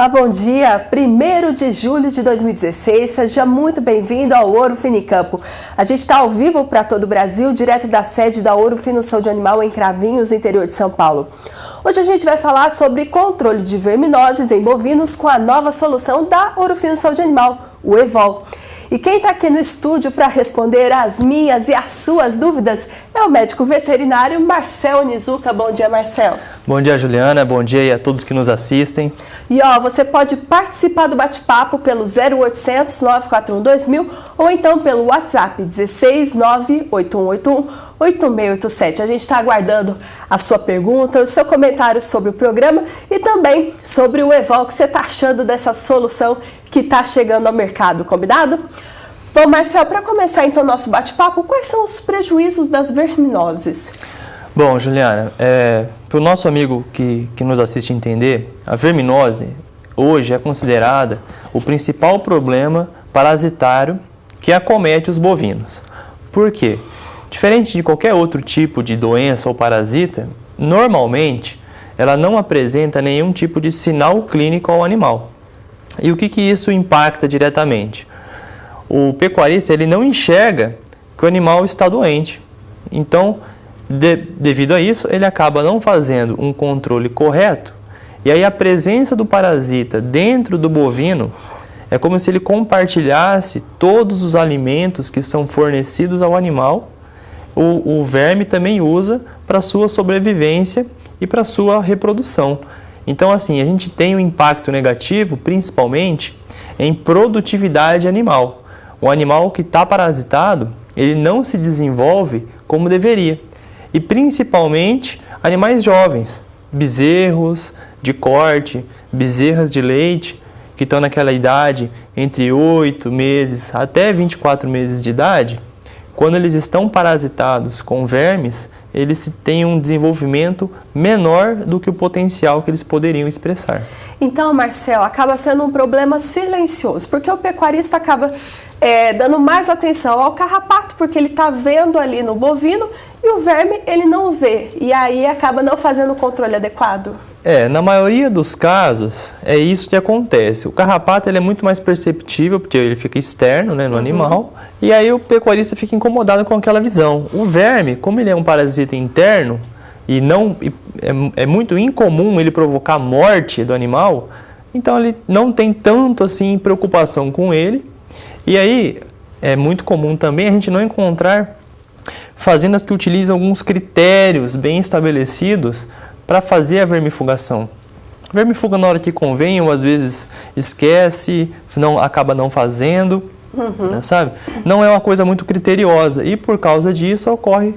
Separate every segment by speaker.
Speaker 1: Olá, bom dia! 1º de julho de 2016, seja muito bem-vindo ao Ouro Fino em Campo. A gente está ao vivo para todo o Brasil, direto da sede da Ouro Fino Saúde Animal em Cravinhos, interior de São Paulo. Hoje a gente vai falar sobre controle de verminoses em bovinos com a nova solução da Ouro Fino Saúde Animal, o Evol. E quem está aqui no estúdio para responder as minhas e as suas dúvidas é o médico veterinário Marcel Nizuka. Bom dia, Marcel.
Speaker 2: Bom dia, Juliana. Bom dia a todos que nos assistem.
Speaker 1: E você pode participar do bate-papo pelo 0800 941 2000 ou então pelo WhatsApp 16 98181 8687. A gente está aguardando a sua pergunta, o seu comentário sobre o programa e também sobre o Evol, que você está achando dessa solução que está chegando ao mercado, combinado? Bom, Marcel, para começar então o nosso bate-papo, quais são os prejuízos das verminoses?
Speaker 2: Bom, Juliana, para o nosso amigo que nos assiste entender, a verminose hoje é considerada o principal problema parasitário que acomete os bovinos. Por quê? Diferente de qualquer outro tipo de doença ou parasita, normalmente ela não apresenta nenhum tipo de sinal clínico ao animal. E o que isso impacta diretamente? O pecuarista ele não enxerga que o animal está doente. Então, devido a isso, ele acaba não fazendo um controle correto. E aí a presença do parasita dentro do bovino é como se ele compartilhasse todos os alimentos que são fornecidos ao animal. O verme também usa para sua sobrevivência e para sua reprodução. Então, assim, a gente tem um impacto negativo, principalmente, em produtividade animal. O animal que está parasitado, ele não se desenvolve como deveria. E, principalmente, animais jovens, bezerros de corte, bezerras de leite, que estão naquela idade entre 8 meses até 24 meses de idade. Quando eles estão parasitados com vermes, eles têm um desenvolvimento menor do que o potencial que eles poderiam expressar.
Speaker 1: Então, Marcel, acaba sendo um problema silencioso, porque o pecuarista acaba dando mais atenção ao carrapato, porque ele está vendo ali no bovino, e o verme ele não vê, e aí acaba não fazendo o controle adequado.
Speaker 2: Na maioria dos casos, é isso que acontece. O carrapato ele é muito mais perceptível, porque ele fica externo, né, no animal, e aí o pecuarista fica incomodado com aquela visão. O verme, como ele é um parasita interno, e é muito incomum ele provocar morte do animal, então ele não tem tanto assim preocupação com ele. E aí é muito comum também a gente não encontrar fazendas que utilizam alguns critérios bem estabelecidos para fazer a vermifugação. A vermifuga na hora que convém, ou às vezes esquece, acaba não fazendo, sabe? Não é uma coisa muito criteriosa e por causa disso ocorrem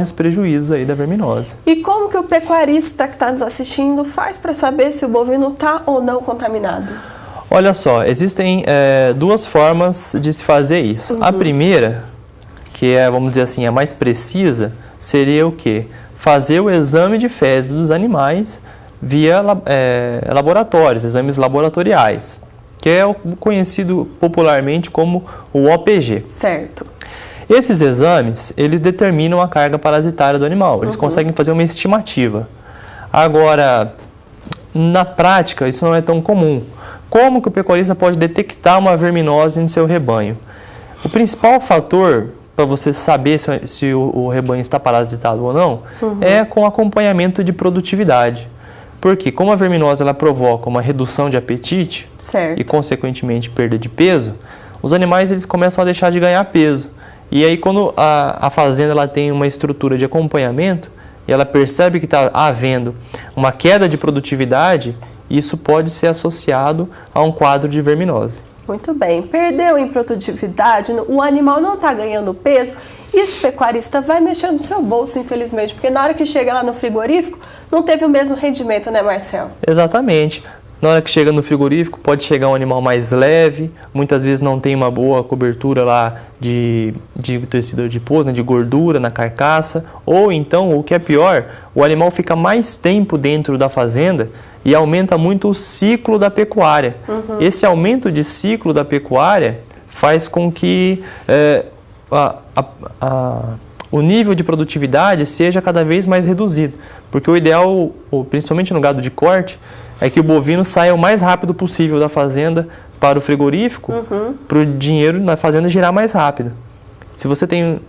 Speaker 2: os prejuízos aí da verminose.
Speaker 1: E como que o pecuarista que está nos assistindo faz para saber se o bovino está ou não contaminado?
Speaker 2: Olha só, existem duas formas de se fazer isso. A primeira, que é, vamos dizer assim, a mais precisa, seria o quê? Fazer o exame de fezes dos animais via laboratórios, exames laboratoriais, que é o conhecido popularmente como o OPG.
Speaker 1: Certo.
Speaker 2: Esses exames, eles determinam a carga parasitária do animal, eles conseguem fazer uma estimativa. Agora, na prática, isso não é tão comum. Como que o pecuarista pode detectar uma verminose em seu rebanho? O principal fator para você saber se o rebanho está parasitado ou não, é com acompanhamento de produtividade. Porque como a verminose ela provoca uma redução de apetite e, consequentemente, perda de peso, os animais eles começam a deixar de ganhar peso. E aí, quando a fazenda ela tem uma estrutura de acompanhamento e ela percebe que está havendo uma queda de produtividade, isso pode ser associado a um quadro de verminose.
Speaker 1: Muito bem, perdeu em produtividade, o animal não está ganhando peso, isso o pecuarista vai mexer no seu bolso, infelizmente, porque na hora que chega lá no frigorífico, não teve o mesmo rendimento, né, Marcel?
Speaker 2: Exatamente. Na hora que chega no frigorífico, pode chegar um animal mais leve, muitas vezes não tem uma boa cobertura lá de tecido adiposo, né, de gordura na carcaça, ou então, o que é pior, o animal fica mais tempo dentro da fazenda e aumenta muito o ciclo da pecuária. Esse aumento de ciclo da pecuária faz com que o nível de produtividade seja cada vez mais reduzido. Porque o ideal, principalmente no gado de corte, é que o bovino saia o mais rápido possível da fazenda para o frigorífico, para o dinheiro na fazenda girar mais rápido. Se você tem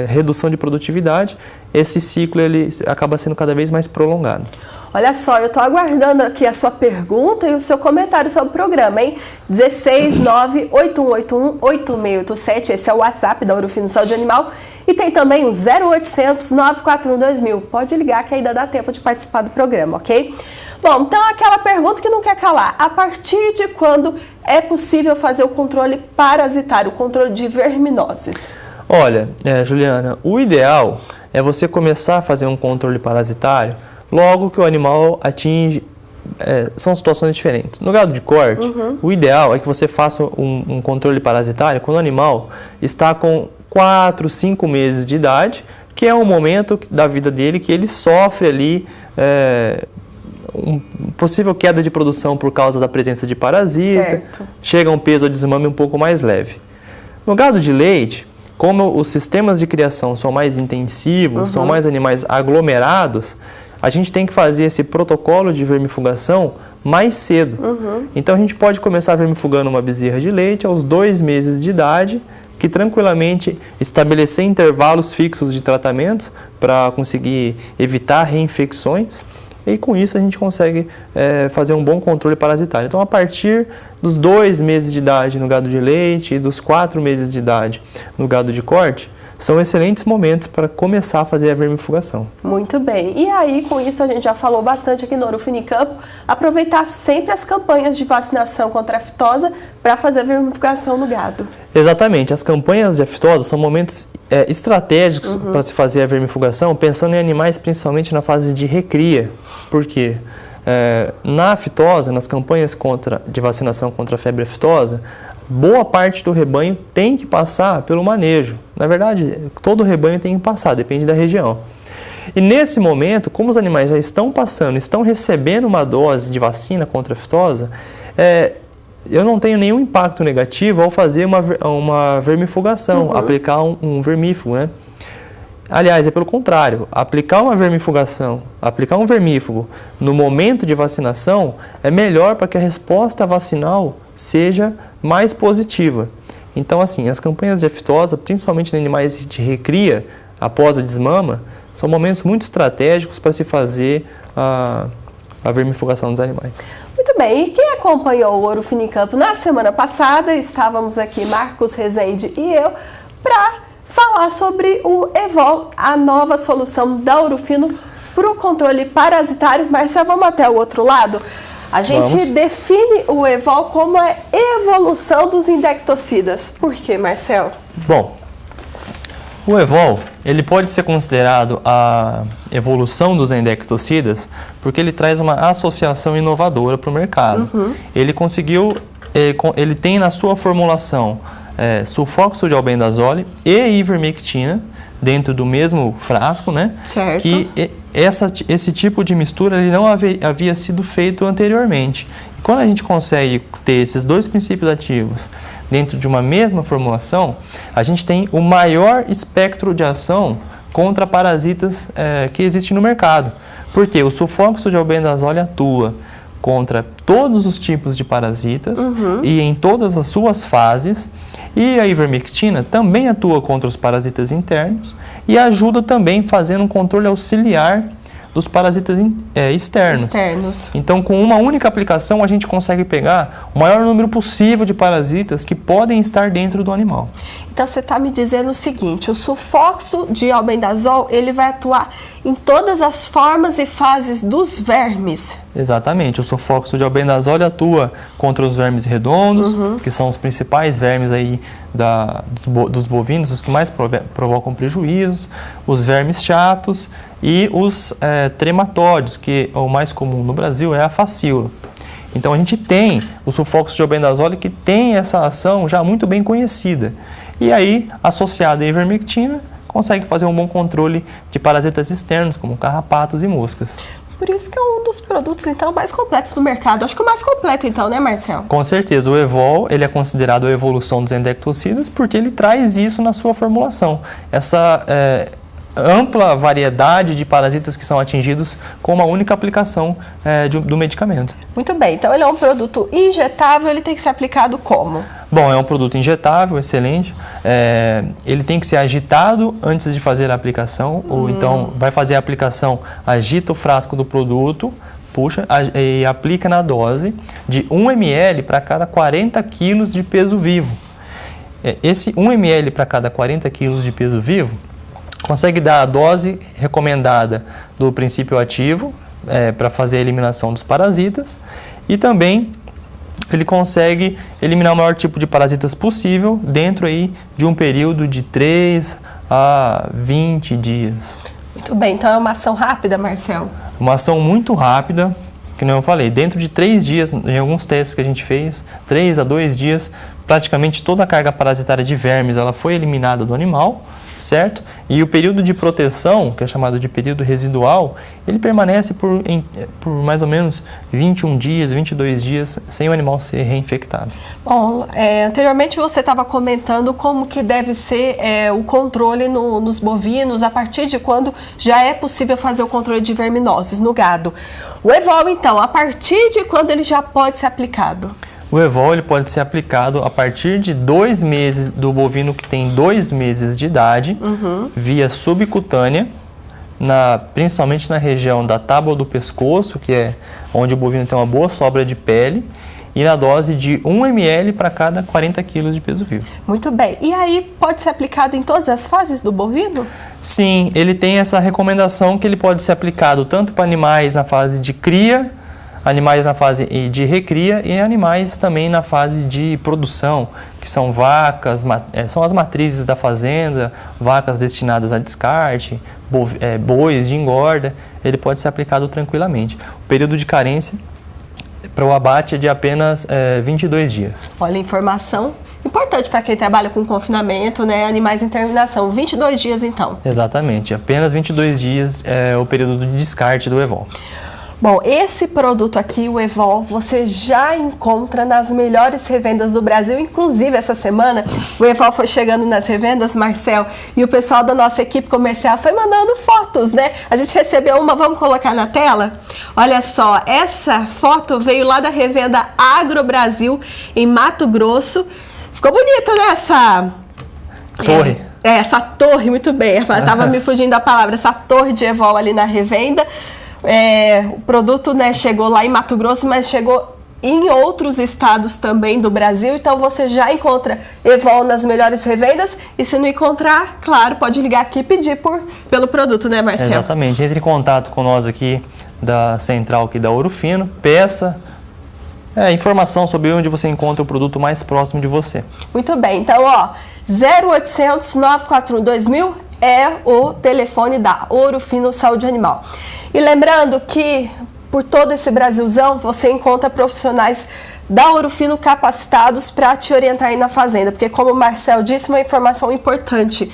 Speaker 2: redução de produtividade, esse ciclo ele acaba sendo cada vez mais prolongado.
Speaker 1: Olha só, eu estou aguardando aqui a sua pergunta e o seu comentário sobre o programa, hein? 16981818687, esse é o WhatsApp da Ouro Fino Saúde Animal. E tem também o 0800 941 2000. Pode ligar que ainda dá tempo de participar do programa, ok? Bom, então aquela pergunta que não quer calar. A partir de quando é possível fazer o controle parasitário, o controle de verminoses?
Speaker 2: Olha, Juliana, o ideal é você começar a fazer um controle parasitário logo que o animal atinge, são situações diferentes. No gado de corte, o ideal é que você faça um controle parasitário quando o animal está com 4, 5 meses de idade, que é um momento da vida dele que ele sofre ali possível queda de produção por causa da presença de parasita, certo. Chega a um peso de desmame um pouco mais leve. No gado de leite, como os sistemas de criação são mais intensivos, são mais animais aglomerados, a gente tem que fazer esse protocolo de vermifugação mais cedo. Então a gente pode começar vermifugando uma bezerra de leite aos 2 meses de idade, que tranquilamente estabelecer intervalos fixos de tratamentos para conseguir evitar reinfecções. E com isso a gente consegue fazer um bom controle parasitário. Então, a partir dos 2 meses de idade no gado de leite e dos 4 meses de idade no gado de corte, são excelentes momentos para começar a fazer a vermifugação.
Speaker 1: Muito bem. E aí, com isso, a gente já falou bastante aqui no Ouro Fino Campo, aproveitar sempre as campanhas de vacinação contra a aftosa para fazer a vermifugação no gado.
Speaker 2: Exatamente. As campanhas de aftosa são momentos estratégicos para se fazer a vermifugação, pensando em animais principalmente na fase de recria. Por quê? Na aftosa, nas campanhas de vacinação contra a febre aftosa, boa parte do rebanho tem que passar pelo manejo. Na verdade, todo o rebanho tem que passar, depende da região. E nesse momento, como os animais já estão passando, estão recebendo uma dose de vacina contra a aftosa, eu não tenho nenhum impacto negativo ao fazer uma vermifugação, aplicar um vermífugo, né? Aliás, é pelo contrário, aplicar uma vermifugação, aplicar um vermífugo no momento de vacinação é melhor para que a resposta vacinal seja mais positiva. Então, assim, as campanhas de aftosa, principalmente em animais de recria, após a desmama, são momentos muito estratégicos para se fazer a vermifugação dos animais.
Speaker 1: Muito bem, e quem acompanhou o Ouro Fino Campo na semana passada, estávamos aqui, Marcos Rezende e eu, para falar sobre o Evol, a nova solução da Ouro Fino para o controle parasitário. Marcelo, vamos até o outro lado? A gente define o Evol como a evolução dos indectocidas. Por quê, Marcelo?
Speaker 2: Bom, o Evol, ele pode ser considerado a evolução dos endectocidas porque ele traz uma associação inovadora para o mercado. Ele tem na sua formulação sulfóxido de albendazole e ivermectina dentro do mesmo frasco, né?
Speaker 1: Certo.
Speaker 2: Que esse tipo de mistura ele não havia sido feito anteriormente. E quando a gente consegue ter esses 2 princípios ativos dentro de uma mesma formulação, a gente tem o maior espectro de ação contra parasitas que existe no mercado. Porque o sulfóxido de albendazole atua contra todos os tipos de parasitas e em todas as suas fases. E a ivermectina também atua contra os parasitas internos e ajuda também fazendo um controle auxiliar dos parasitas externos. Então, com uma única aplicação, a gente consegue pegar o maior número possível de parasitas que podem estar dentro do animal.
Speaker 1: Então, você está me dizendo o seguinte, o sulfóxido de albendazol, ele vai atuar em todas as formas e fases dos vermes?
Speaker 2: Exatamente, o sulfóxido de albendazole atua contra os vermes redondos, que são os principais vermes aí dos bovinos, os que mais provocam prejuízos, os vermes chatos e os trematóides, que o mais comum no Brasil é a facíola. Então a gente tem o sulfóxido de albendazole que tem essa ação já muito bem conhecida. E aí, associado à ivermectina, consegue fazer um bom controle de parasitas externos, como carrapatos e moscas.
Speaker 1: Por isso que é um dos produtos, então, mais completos do mercado. Acho que o mais completo, então, né, Marcelo?
Speaker 2: Com certeza. O Evol, ele é considerado a evolução dos endectocidas porque ele traz isso na sua formulação. Essa ampla variedade de parasitas que são atingidos com uma única aplicação do medicamento.
Speaker 1: Muito bem, então ele é um produto injetável, ele tem que ser aplicado como?
Speaker 2: Bom, é um produto injetável, excelente. Ele tem que ser agitado antes de fazer a aplicação, ou então vai fazer a aplicação, agita o frasco do produto, puxa e aplica na dose de 1 ml para cada 40 kg de peso vivo. Esse 1 ml para cada 40 kg de peso vivo consegue dar a dose recomendada do princípio ativo para fazer a eliminação dos parasitas e também ele consegue eliminar o maior tipo de parasitas possível dentro aí de um período de 3 a 20 dias.
Speaker 1: Muito bem, então é uma ação rápida, Marcel?
Speaker 2: Uma ação muito rápida, que não eu falei, dentro de 3 dias, em alguns testes que a gente fez, 3 a 2 dias, praticamente toda a carga parasitária de vermes ela foi eliminada do animal, certo? E o período de proteção, que é chamado de período residual, ele permanece por mais ou menos 21 dias, 22 dias, sem o animal ser reinfectado.
Speaker 1: Bom, anteriormente você estava comentando como que deve ser o controle nos bovinos, a partir de quando já é possível fazer o controle de verminoses no gado. O Evol, então, a partir de quando ele já pode ser aplicado?
Speaker 2: O Evol ele pode ser aplicado a partir de 2 meses do bovino que tem 2 meses de idade, via subcutânea, principalmente na região da tábua do pescoço, que é onde o bovino tem uma boa sobra de pele, e na dose de 1 ml para cada 40 kg de peso vivo.
Speaker 1: Muito bem. E aí pode ser aplicado em todas as fases do bovino?
Speaker 2: Sim, ele tem essa recomendação que ele pode ser aplicado tanto para animais na fase de cria, animais na fase de recria e animais também na fase de produção, que são vacas, são as matrizes da fazenda, vacas destinadas a descarte, bois de engorda, ele pode ser aplicado tranquilamente. O período de carência para o abate é de apenas 22 dias.
Speaker 1: Olha, informação importante para quem trabalha com confinamento, né? Animais em terminação, 22 dias então.
Speaker 2: Exatamente, apenas 22 dias é o período de descarte do Evol.
Speaker 1: Bom, esse produto aqui, o Evol, você já encontra nas melhores revendas do Brasil. Inclusive, essa semana, o Evol foi chegando nas revendas, Marcel, e o pessoal da nossa equipe comercial foi mandando fotos, né? A gente recebeu uma, vamos colocar na tela? Olha só, essa foto veio lá da revenda Agro Brasil, em Mato Grosso. Ficou bonita, né, essa
Speaker 2: torre.
Speaker 1: Essa torre, muito bem. Estava me fugindo da palavra, essa torre de Evol ali na revenda. O produto, né, chegou lá em Mato Grosso, mas chegou em outros estados também do Brasil, então você já encontra Evol nas melhores revendas e se não encontrar, claro, pode ligar aqui e pedir pelo produto, né, Marcelo?
Speaker 2: Exatamente, entre em contato com nós aqui da central aqui da Ouro Fino, peça informação sobre onde você encontra o produto mais próximo de você.
Speaker 1: Muito bem, então 0800 941 2000 é o telefone da Ouro Fino Saúde Animal. E lembrando que por todo esse Brasilzão você encontra profissionais da Ouro Fino capacitados para te orientar aí na fazenda, porque como o Marcel disse, uma informação importante,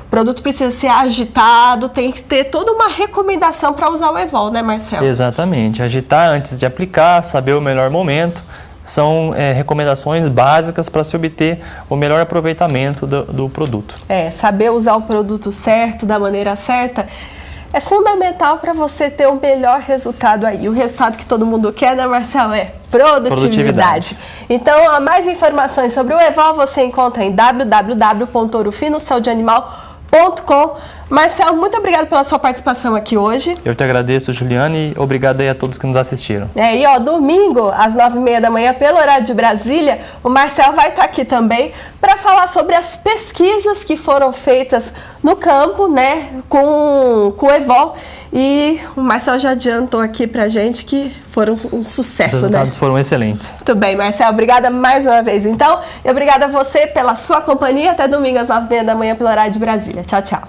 Speaker 1: o produto precisa ser agitado, tem que ter toda uma recomendação para usar o Evol, né, Marcel?
Speaker 2: Exatamente, agitar antes de aplicar, saber o melhor momento, são recomendações básicas para se obter o melhor aproveitamento do produto.
Speaker 1: Saber usar o produto certo, da maneira certa, é fundamental para você ter o melhor resultado aí. O resultado que todo mundo quer, né, Marcelo? É produtividade. Então, mais informações sobre o Evol você encontra em www.ourofinosaudeanimal.com. Marcelo, muito obrigado pela sua participação aqui hoje.
Speaker 2: Eu te agradeço, Juliane, e obrigado aí a todos que nos assistiram.
Speaker 1: E domingo, às 9h30 da manhã, pelo horário de Brasília, o Marcelo vai estar aqui também para falar sobre as pesquisas que foram feitas no campo, né, com o Evol. E o Marcelo já adiantou aqui pra gente que foram um sucesso,
Speaker 2: Os resultados foram excelentes.
Speaker 1: Muito bem, Marcelo, obrigada mais uma vez, então. E obrigada a você pela sua companhia. Até domingo às 9h30 da manhã, pelo horário de Brasília. Tchau, tchau.